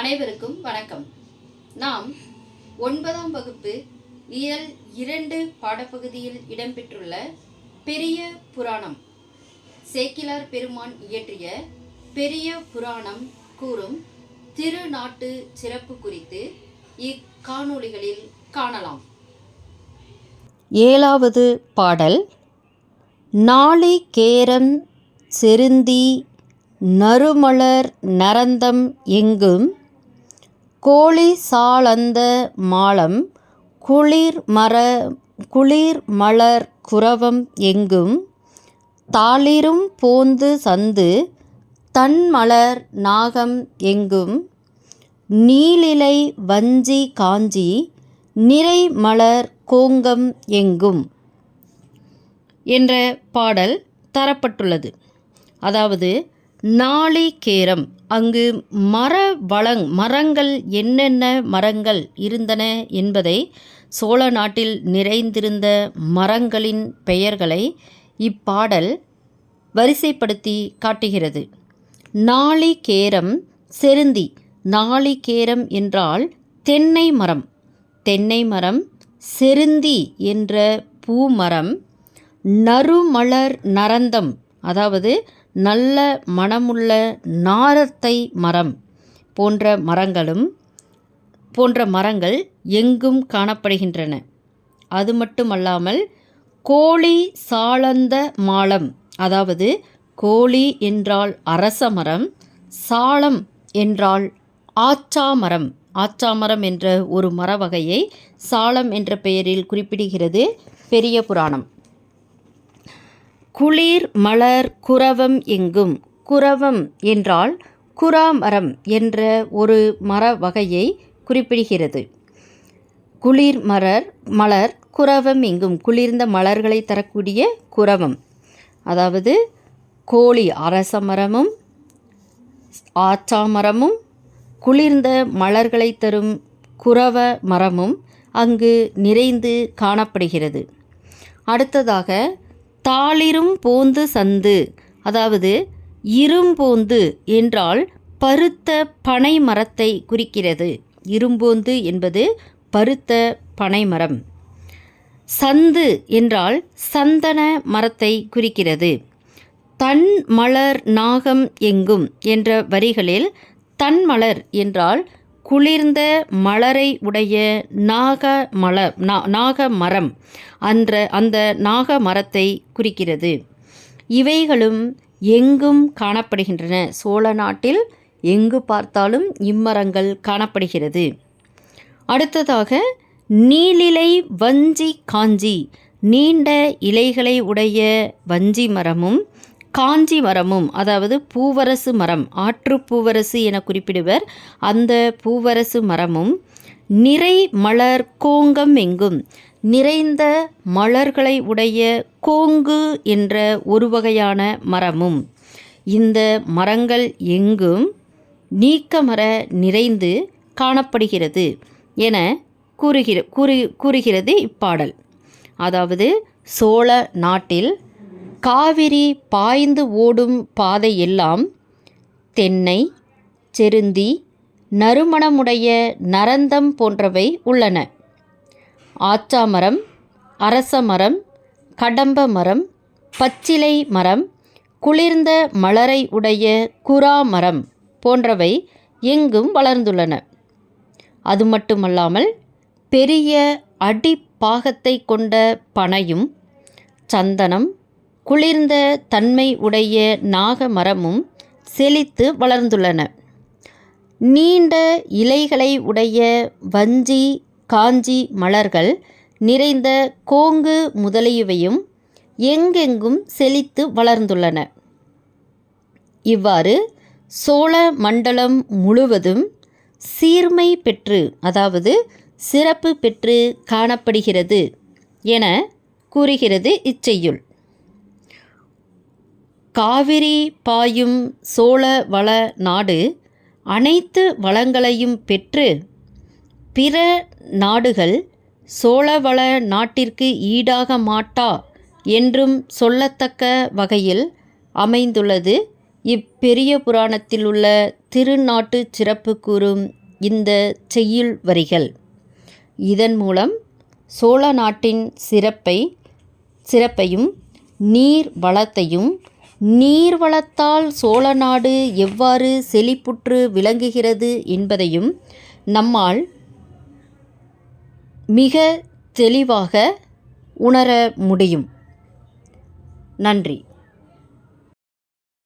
அனைவருக்கும் வணக்கம். நாம் 9ஆம் வகுப்பு இயல் 2 பாடப்பகுதியில் இடம்பெற்றுள்ள பெரிய புராணம், சேக்கிழார் பெருமான் இயற்றிய பெரிய புராணம் கூறும் திருநாட்டு சிறப்பு குறித்து இக்காணொளிகளில் காணலாம். 7வது பாடல். நாளிகேரம் செருந்தி நறுமலர் நரந்தம் எங்கும் கோழி சாளந்த மாலம் குளிர் மலர் குரவம் எங்கும் தாளிரும் போந்து சந்து தன்மலர் நாகம் எங்கும் நீலிலை வஞ்சி காஞ்சி நிறை மலர் கோங்கம் எங்கும் என்ற பாடல் தரப்பட்டுள்ளது. அதாவது நாளிகேரம், அங்கு மரங்கள் என்னென்ன மரங்கள் இருந்தன என்பதை, சோழ நாட்டில் நிறைந்திருந்த மரங்களின் பெயர்களை இப்பாடல் வரிசைப்படுத்தி காட்டுகிறது. நாளிகேரம் செருந்தி. நாளிகேரம் என்றால் தென்னை மரம். தென்னை மரம். செருந்தி என்ற பூமரம். நறுமலர் நரந்தம், அதாவது நல்ல மணமுள்ள நாரத்தை மரம் போன்ற மரங்கள் எங்கும் காணப்படுகின்றன. அது மட்டுமல்லாமல் கோழி சாளந்த மாலம், அதாவது கோழி என்றால் அரச மரம், சாளம் என்றால் ஆச்சாமரம். ஆச்சாமரம் என்ற ஒரு மர வகையை சாளம் என்ற பெயரில் குறிப்பிடுகிறது பெரிய புராணம். குளிர் மலர் குரவம் எங்கும். குரவம் என்றால் குறாமரம் என்ற ஒரு மர வகையை குறிப்பிடுகிறது. குளிர் மலர் குரவம் எங்கும், குளிர்ந்த மலர்களை தரக்கூடிய குரவம். அதாவது கோழி அரச மரமும் ஆச்சாமரமும் குளிர்ந்த மலர்களை தரும் குரவ மரமும் அங்கு நிறைந்து காணப்படுகிறது. அடுத்ததாக தாளிரும் போந்து சந்து, அதாவது இரும்போந்து என்றால் பருத்த பனை மரத்தை குறிக்கிறது. இரும்போந்து என்பது பருத்த பனை மரம். சந்து என்றால் சந்தன மரத்தை குறிக்கிறது. தன் மலர் நாகம் எங்கும் என்ற வரிகளில் தன்மலர் என்றால் குளிர்ந்த மலரை உடைய நாக மரம், அந்த நாக மரத்தை குறிக்கிறது. இவைகளும் எங்கும் காணப்படுகின்றன. சோழ நாட்டில் எங்கு பார்த்தாலும் இம்மரங்கள் காணப்படுகிறது. அடுத்ததாக நீலிலை வஞ்சி காஞ்சி. நீண்ட இலைகளை உடைய வஞ்சி மரமும் காஞ்சி மரமும், அதாவது பூவரசு மரம், ஆற்று பூவரசு என குறிப்பிடுவர் அந்த பூவரசு மரமும் நிறை மலர் கோங்கம் எங்கும், நிறைந்த மலர்களை உடைய கோங்கு என்ற ஒரு வகையான மரமும், இந்த மரங்கள் எங்கும் நீக்கமர நிறைந்து காணப்படுகிறது என கூறுகிறது இப்பாடல். அதாவது சோழ நாட்டில் காவிரி பாய்ந்து ஓடும் பாதை எல்லாம் தென்னை, செருந்தி, நறுமணமுடைய நரந்தம் போன்றவை உள்ளன. ஆச்சாமரம், அரச மரம், கடம்ப மரம், பச்சிலை மரம், குளிர்ந்த மலரை உடைய குறா மரம் போன்றவை எங்கும் வளர்ந்துள்ளன. அது மட்டுமல்லாமல் பெரிய அடிப்பாகத்தை கொண்ட பனையும் சந்தனம், குளிர்ந்த தன்மை உடைய நாக மரமும் செழித்து வளர்ந்துள்ளன. நீண்ட இலைகளை உடைய வஞ்சி காஞ்சி மலர்கள் நிறைந்த கோங்கு முதலியவையும் எங்கெங்கும் செழித்து வளர்ந்துள்ளன. இவ்வாறு சோழ மண்டலம் முழுவதும் சீர்மை பெற்று, அதாவது சிறப்பு பெற்று காணப்படுகிறது என கூறுகிறது இச்செய்யுள். காவிரி பாயும் சோழ வள நாடு அனைத்து வளங்களையும் பெற்று பிற நாடுகள் சோழவள நாட்டிற்கு ஈடாக மாட்டா என்றும் சொல்லத்தக்க வகையில் அமைந்துள்ளது இப்பெரிய புராணத்தில் உள்ள திருநாட்டு சிறப்பு கூறும் இந்த செய்யுள் வரிகள். இதன் மூலம் சோழ நாட்டின் சிறப்பையும் நீர் வளத்தையும், நீர் வளத்தால் சோழ நாடு எவ்வாறு செழிப்புற்று விளங்குகிறது என்பதையும் நம்மால் மிக தெளிவாக உணர முடியும். நன்றி.